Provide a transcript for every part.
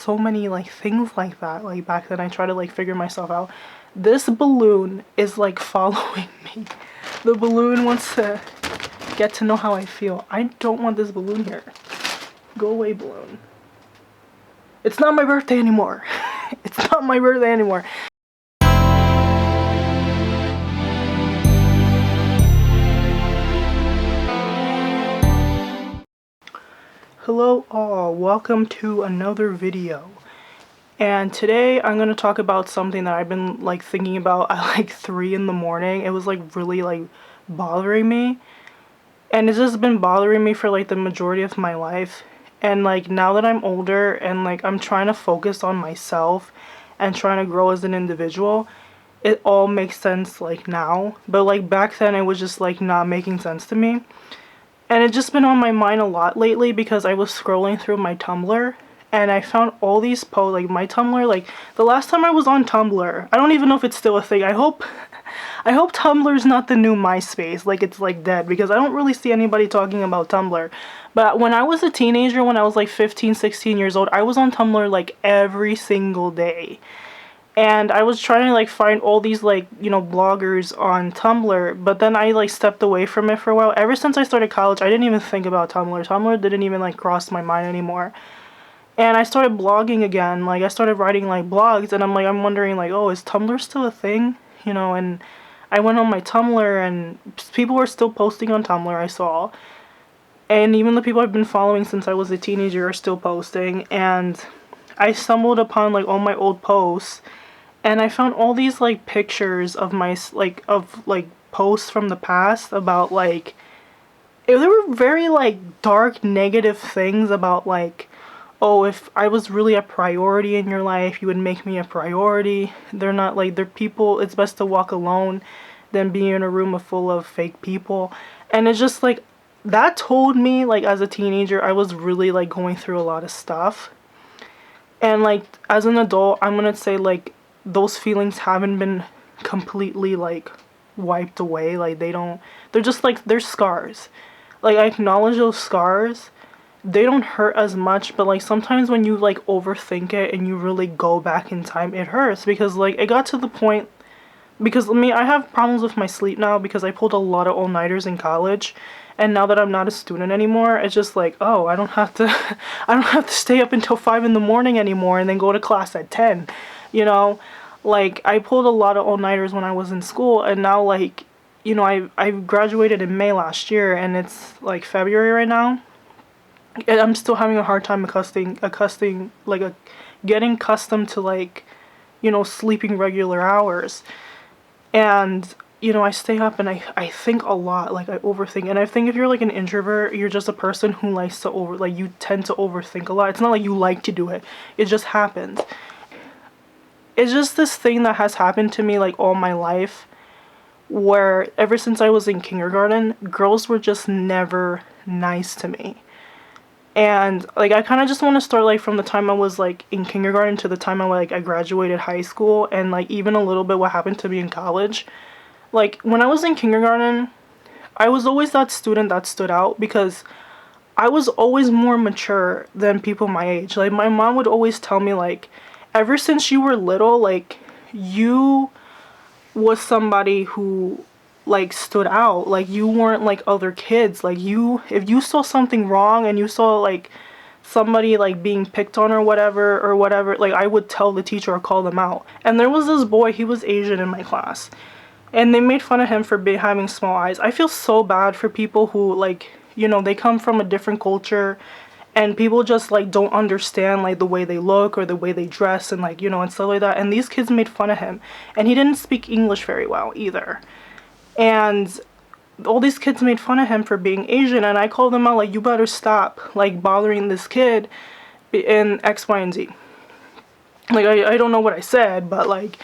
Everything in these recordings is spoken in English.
so many like things like that. Like back then I tried to like figure myself out. This balloon is like following me. The balloon wants to get to know how I feel. I don't want this balloon here. Go away, balloon. It's not my birthday anymore. It's not my birthday anymore. Hello all, welcome to another video. And today I'm going to talk about something that I've been like thinking about at like 3 in the morning. It was like really like bothering me. And it's just been bothering me for like the majority of my life. And like now that I'm older and like I'm trying to focus on myself and trying to grow as an individual, it all makes sense like now. But like back then it was just like not making sense to me. And it's just been on my mind a lot lately because I was scrolling through my Tumblr and I found all these posts, like my Tumblr, like the last time I was on Tumblr, I don't even know if it's still a thing. I hope Tumblr's not the new MySpace, like it's like dead, because I don't really see anybody talking about Tumblr. But when I was a teenager, when I was like 15, 16 years old, I was on Tumblr like every single day. And I was trying to like find all these like, you know, bloggers on Tumblr, but then I like stepped away from it for a while. Ever since I started college, I didn't even think about Tumblr. Tumblr didn't even like cross my mind anymore. And I started blogging again. Like I started writing like blogs, and I'm wondering like, oh, is Tumblr still a thing? You know, and I went on my Tumblr and people were still posting on Tumblr, I saw. And even the people I've been following since I was a teenager are still posting, and I stumbled upon like all my old posts. And I found all these like pictures of my posts from the past about like there were very like dark negative things about like, oh, if I was really a priority in your life, you would make me a priority. They're not like, they're people, it's best to walk alone than be in a room full of fake people. And it's just like that told me like as a teenager I was really like going through a lot of stuff. And like as an adult, I'm gonna say like those feelings haven't been completely like wiped away. Like they're just like, they're scars. Like I acknowledge those scars. They don't hurt as much, but like sometimes when you like overthink it and you really go back in time, it hurts. Because like it got to the point, because I have problems with my sleep now because I pulled a lot of all-nighters in college. And now that I'm not a student anymore, it's just like, oh, I don't have to stay up until 5 in the morning anymore and then go to class at 10. You know, like I pulled a lot of all-nighters when I was in school, and now like, you know, I graduated in May last year and it's like February right now. And I'm still having a hard time getting accustomed to like, you know, sleeping regular hours. And you know, I stay up and I think a lot, like I overthink. And I think if you're like an introvert, you're just a person who likes to you tend to overthink a lot. It's not like you like to do it. It just happens. It's just this thing that has happened to me like all my life, where ever since I was in kindergarten, girls were just never nice to me. And like I kind of just want to start like from the time I was like in kindergarten to the time I graduated high school, and like even a little bit what happened to me in college. Like when I was in kindergarten, I was always that student that stood out because I was always more mature than people my age. Like my mom would always tell me like, ever since you were little, like you was somebody who like stood out. Like you weren't like other kids. Like if you saw something wrong and you saw like somebody like being picked on or whatever, like I would tell the teacher or call them out. And there was this boy, he was Asian in my class, and they made fun of him for having small eyes. I feel so bad for people who like, you know, they come from a different culture and people just like don't understand like the way they look or the way they dress and like, you know, and stuff like that. And these kids made fun of him, and he didn't speak English very well either. And all these kids made fun of him for being Asian, and I called them out like, you better stop like bothering this kid in X, Y, and Z. Like I don't know what I said, but like,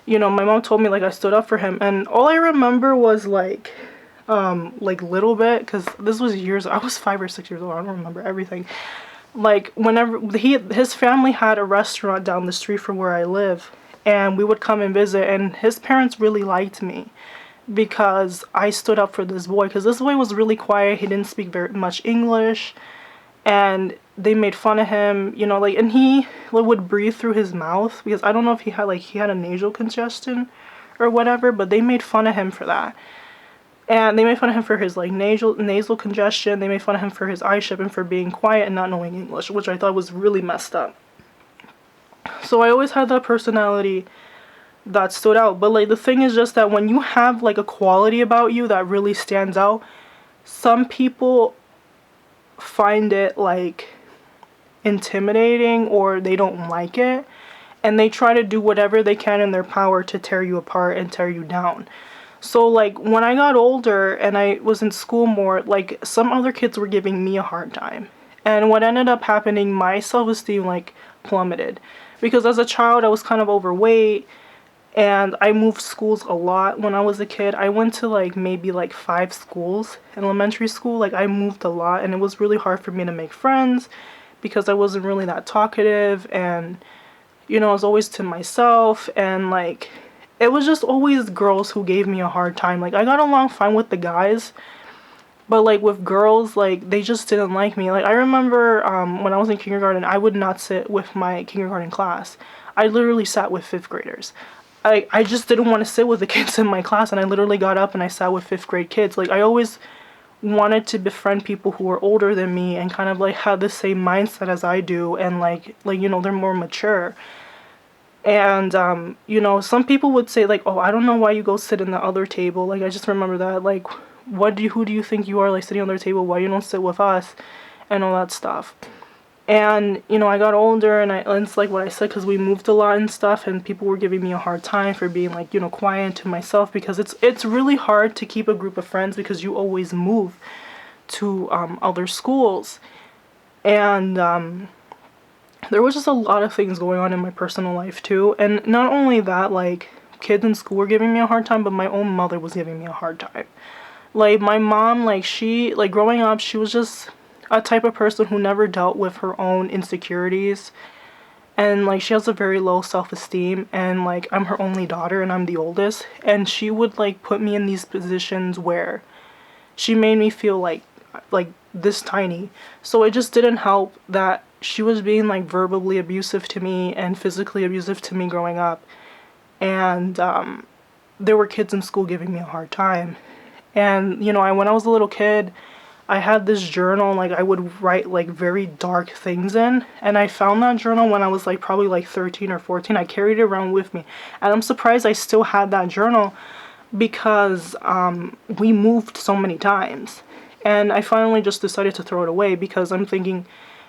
you know, my mom told me like I stood up for him, and all I remember was like little bit, because this was years, I was 5 or 6 years old, I don't remember everything. Like whenever his family had a restaurant down the street from where I live, and we would come and visit, and his parents really liked me because I stood up for this boy, because this boy was really quiet, he didn't speak very much English, and they made fun of him, you know, like, and he would breathe through his mouth, because I don't know if he had a nasal congestion or whatever, but they made fun of him for that. And they made fun of him for his like nasal congestion. They made fun of him for his eye ship and for being quiet and not knowing English, which I thought was really messed up. So I always had that personality that stood out. But like the thing is just that when you have like a quality about you that really stands out, some people find it like intimidating, or they don't like it, and they try to do whatever they can in their power to tear you apart and tear you down. So like when I got older and I was in school more, like some other kids were giving me a hard time. And what ended up happening, my self-esteem like plummeted. Because as a child I was kind of overweight, and I moved schools a lot when I was a kid. I went to like maybe like 5 schools in elementary school. Like I moved a lot, and it was really hard for me to make friends because I wasn't really that talkative, and you know, I was always to myself, and like it was just always girls who gave me a hard time. Like I got along fine with the guys, but like with girls, like they just didn't like me. Like I remember when I was in kindergarten, I would not sit with my kindergarten class. I literally sat with 5th graders. I just didn't want to sit with the kids in my class, and I literally got up and I sat with 5th grade kids. Like I always wanted to befriend people who were older than me and kind of like had the same mindset as I do, and like you know, they're more mature. And you know, some people would say like, oh, I don't know why you go sit in the other table. Like I just remember that, like, who do you think you are, like sitting on their table, why you don't sit with us, and all that stuff. And you know, I got older, and it's like what I said, because we moved a lot and stuff, and people were giving me a hard time for being like, you know, quiet to myself, because it's really hard to keep a group of friends because you always move to other schools. And there was just a lot of things going on in my personal life too. And not only that, like kids in school were giving me a hard time, but my own mother was giving me a hard time. Like my mom, like she, like growing up, she was just a type of person who never dealt with her own insecurities. And like she has a very low self-esteem, and like I'm her only daughter and I'm the oldest, and she would like put me in these positions where she made me feel like this tiny. So it just didn't help that she was being like verbally abusive to me and physically abusive to me growing up. And there were kids in school giving me a hard time. And you know, when I was a little kid, I had this journal, like I would write like very dark things in, and I found that journal when I was like probably like 13 or 14. I carried it around with me, and I'm surprised I still had that journal, because we moved so many times. And I finally just decided to throw it away, because I'm thinking,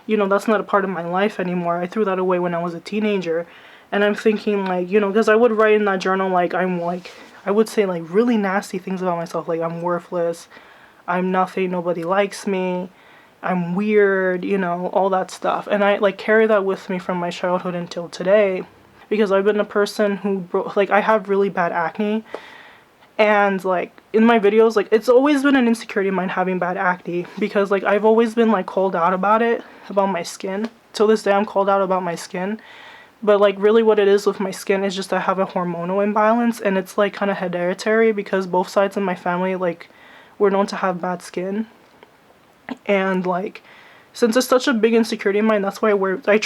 you know, that's not a part of my life anymore. I threw that away when I was a teenager. And I'm thinking like, you know, because I would write in that journal like I would say like really nasty things about myself, like I'm worthless, I'm nothing, nobody likes me, I'm weird, you know, all that stuff. And I like carry that with me from my childhood until today, because I've been a person who like I have really bad acne. And like in my videos, like it's always been an insecurity of mine having bad acne, because like I've always been like called out about it, about my skin. Till this day I'm called out about my skin. But like really what it is with my skin is just I have a hormonal imbalance, and it's like kind of hereditary, because both sides of my family like were known to have bad skin. And like since it's such a big insecurity of mine, that's why I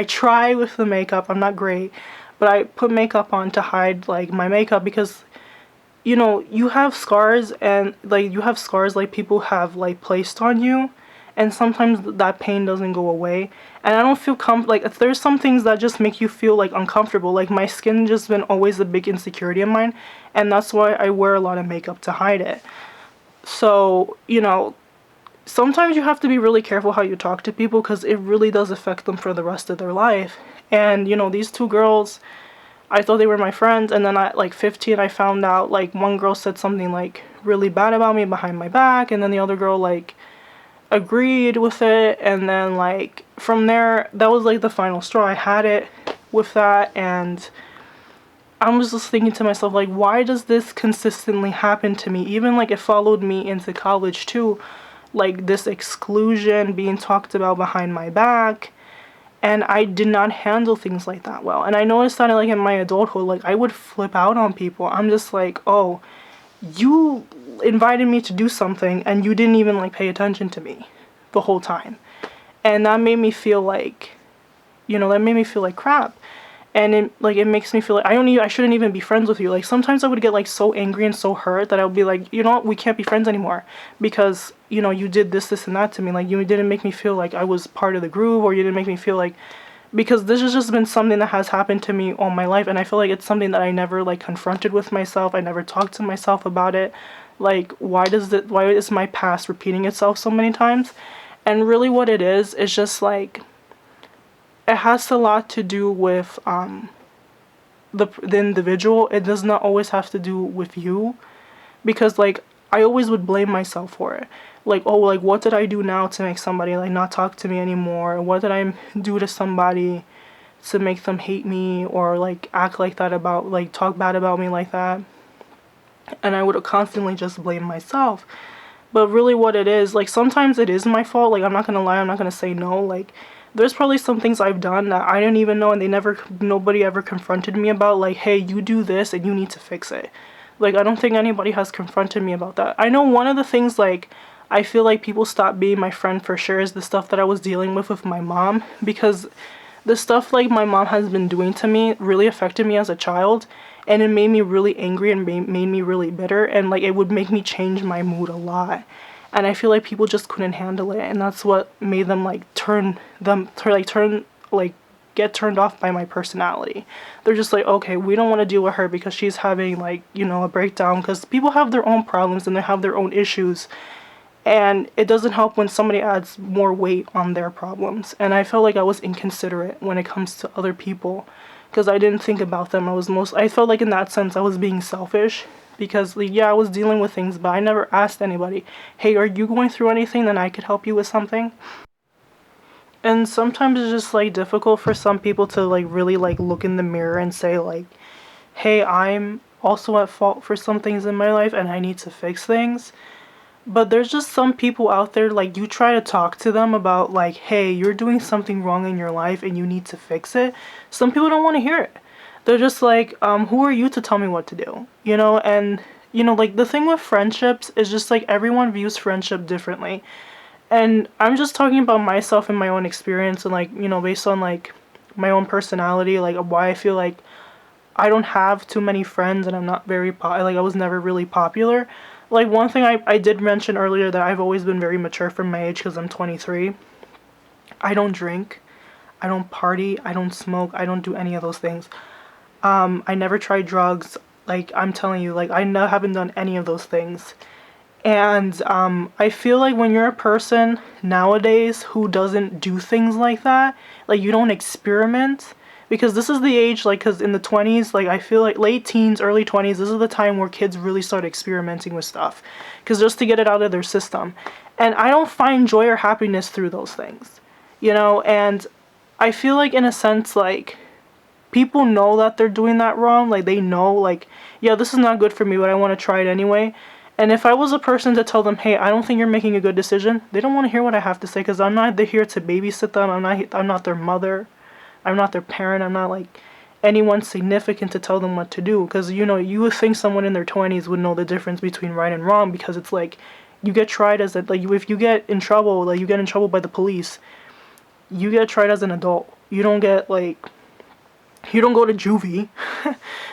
try with the makeup. I'm not great, but I put makeup on to hide like my makeup, because you know, you have scars, and like you have scars like people have like placed on you, and sometimes that pain doesn't go away. And I don't feel like if there's some things that just make you feel like uncomfortable. Like my skin just been always a big insecurity of mine, and that's why I wear a lot of makeup to hide it. So, you know, sometimes you have to be really careful how you talk to people, because it really does affect them for the rest of their life. And you know, these 2 girls, I thought they were my friends, and then at like 15 I found out like one girl said something like really bad about me behind my back, and then the other girl like agreed with it, and then like from there, that was like the final straw. I had it with that, and I was just thinking to myself like, why does this consistently happen to me? Even like it followed me into college too, like this exclusion, being talked about behind my back. And I did not handle things like that well. And I noticed that like in my adulthood, like I would flip out on people. I'm just like, oh, you invited me to do something and you didn't even like pay attention to me the whole time. And that made me feel like, that made me feel like crap. And it makes me feel like I shouldn't even be friends with you. Like, sometimes I would get like so angry and so hurt that I would be like, you know what, we can't be friends anymore because, you did this and that to me. Like, you didn't make me feel like I was part of the groove, or you didn't make me feel like, because this has just been something that has happened to me all my life, and I feel like it's something that I never like confronted with myself. I never talked to myself about it. Like, why is my past repeating itself so many times? And really what it is just like, it has a lot to do with the individual. It does not always have to do with you, because like I always would blame myself for it. Like, oh, like what did I do now to make somebody like not talk to me anymore? What did I do to somebody to make them hate me, or like act like that about, like talk bad about me like that? And I would constantly just blame myself. But really what it is, like sometimes it is my fault. Like, I'm not gonna lie, I'm not gonna say no. Like, there's probably some things I've done that I didn't even know, and nobody ever confronted me about, like, hey, you do this and you need to fix it. Like, I don't think anybody has confronted me about that. I know one of the things, like, I feel like people stopped being my friend for sure is the stuff that I was dealing with my mom, because the stuff like my mom has been doing to me really affected me as a child, and it made me really angry and made me really bitter, and like it would make me change my mood a lot. And I feel like people just couldn't handle it, and that's what made them like get turned off by my personality. They're just like, okay, we don't want to deal with her because she's having like, a breakdown, because people have their own problems and they have their own issues. And it doesn't help when somebody adds more weight on their problems. And I felt like I was inconsiderate when it comes to other people, because I didn't think about them. I felt like in that sense I was being selfish, because like, yeah, I was dealing with things, but I never asked anybody, hey, are you going through anything that I could help you with something? And sometimes it's just like difficult for some people to like really like look in the mirror and say like, hey, I'm also at fault for some things in my life and I need to fix things. But there's just some people out there, like, you try to talk to them about, like, hey, you're doing something wrong in your life and you need to fix it. Some people don't want to hear it. They're just like, who are you to tell me what to do? And, like, the thing with friendships is just, like, everyone views friendship differently. And I'm just talking about myself and my own experience and, like, based on, like, my own personality, like, why I feel like I don't have too many friends and I'm not I was never really popular. Like, one thing I did mention earlier, that I've always been very mature for my age because I'm 23. I don't drink. I don't party. I don't smoke. I don't do any of those things. I never tried drugs. Like, I'm telling you, like, haven't done any of those things. And I feel like when you're a person nowadays who doesn't do things like that, like, you don't experiment, because this is the age, like, because in the 20s, like, I feel like late teens, early 20s, this is the time where kids really start experimenting with stuff, because just to get it out of their system. And I don't find joy or happiness through those things, and I feel like, in a sense, like, people know that they're doing that wrong. Like, they know, like, yeah, this is not good for me, but I want to try it anyway. And if I was a person to tell them, hey, I don't think you're making a good decision, they don't want to hear what I have to say, because I'm not here to babysit them. I'm not their mother. I'm not their parent. I'm not, like, anyone significant to tell them what to do. Because, you would think someone in their 20s would know the difference between right and wrong, because it's like, you get tried as if you get in trouble, like, you get in trouble by the police, you get tried as an adult. You don't get, like, you don't go to juvie.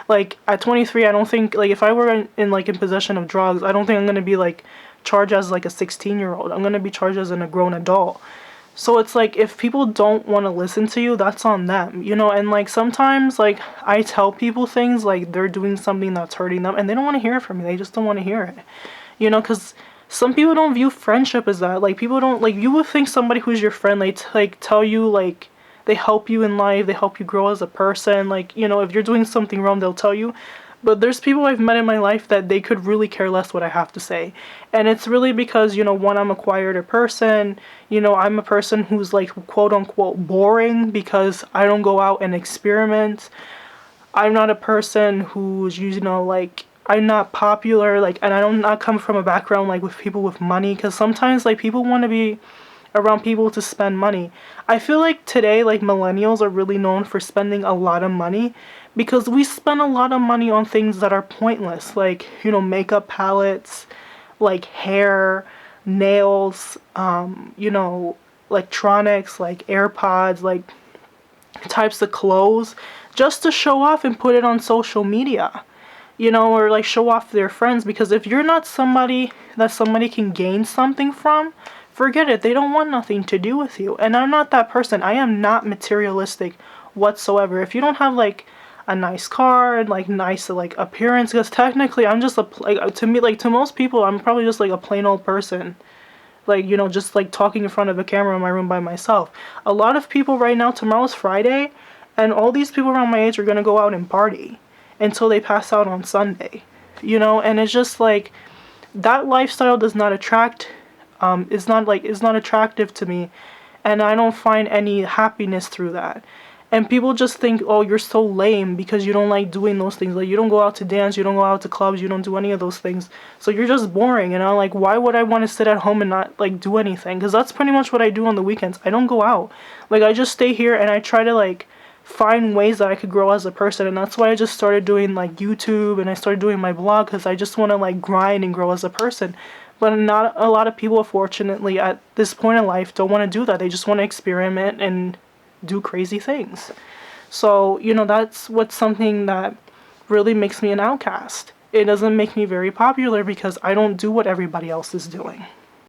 Like, at 23, I don't think, like, if I were in possession of drugs, I don't think I'm going to be, like, charged as, like, a 16-year-old. I'm going to be charged as a grown adult. So it's like, if people don't want to listen to you, that's on them, and like, sometimes, like, I tell people things, like, they're doing something that's hurting them, and they don't want to hear it from me. They just don't want to hear it, because some people don't view friendship as that. Like, people don't, like, you would think somebody who's your friend, like, tell you, like, they help you in life, they help you grow as a person, like, if you're doing something wrong, they'll tell you. But there's people I've met in my life that they could really care less what I have to say. And it's really because, one, I'm a quieter person. I'm a person who's, like, quote unquote boring because I don't go out and experiment. I'm not a person who's, like, I'm not popular, like, and I don't not come from a background, like, with people with money, because sometimes, like, people want to be around people to spend money. I feel like today, like, millennials are really known for spending a lot of money, because we spend a lot of money on things that are pointless, like, makeup palettes, like hair, nails, electronics, like AirPods, like types of clothes, just to show off and put it on social media, you know, or like show off their friends. Because if you're not somebody that somebody can gain something from, forget it. They don't want nothing to do with you. And I'm not that person. I am not materialistic whatsoever. If you don't have like a nice car and like nice like appearance, because technically I'm just to me, like to most people, I'm probably just like a plain old person, like, you know, just like talking in front of a camera in my room by myself. A lot of people right now, tomorrow's Friday, and all these people around my age are gonna go out and party until they pass out on Sunday, you know. And it's just like that lifestyle does not attract, it's not attractive to me, and I don't find any happiness through that. And people just think, oh, you're so lame because you don't like doing those things. Like, you don't go out to dance, you don't go out to clubs, you don't do any of those things. So you're just boring. And I'm like, why would I want to sit at home and not, like, do anything? Because that's pretty much what I do on the weekends. I don't go out. Like, I just stay here and I try to, like, find ways that I could grow as a person. And that's why I just started doing, like, YouTube, and I started doing my blog, because I just want to, like, grind and grow as a person. But not a lot of people, unfortunately, at this point in life, don't want to do that. They just want to experiment and do crazy things. So, you know, that's what's something that really makes me an outcast. It doesn't make me very popular because I don't do what everybody else is doing.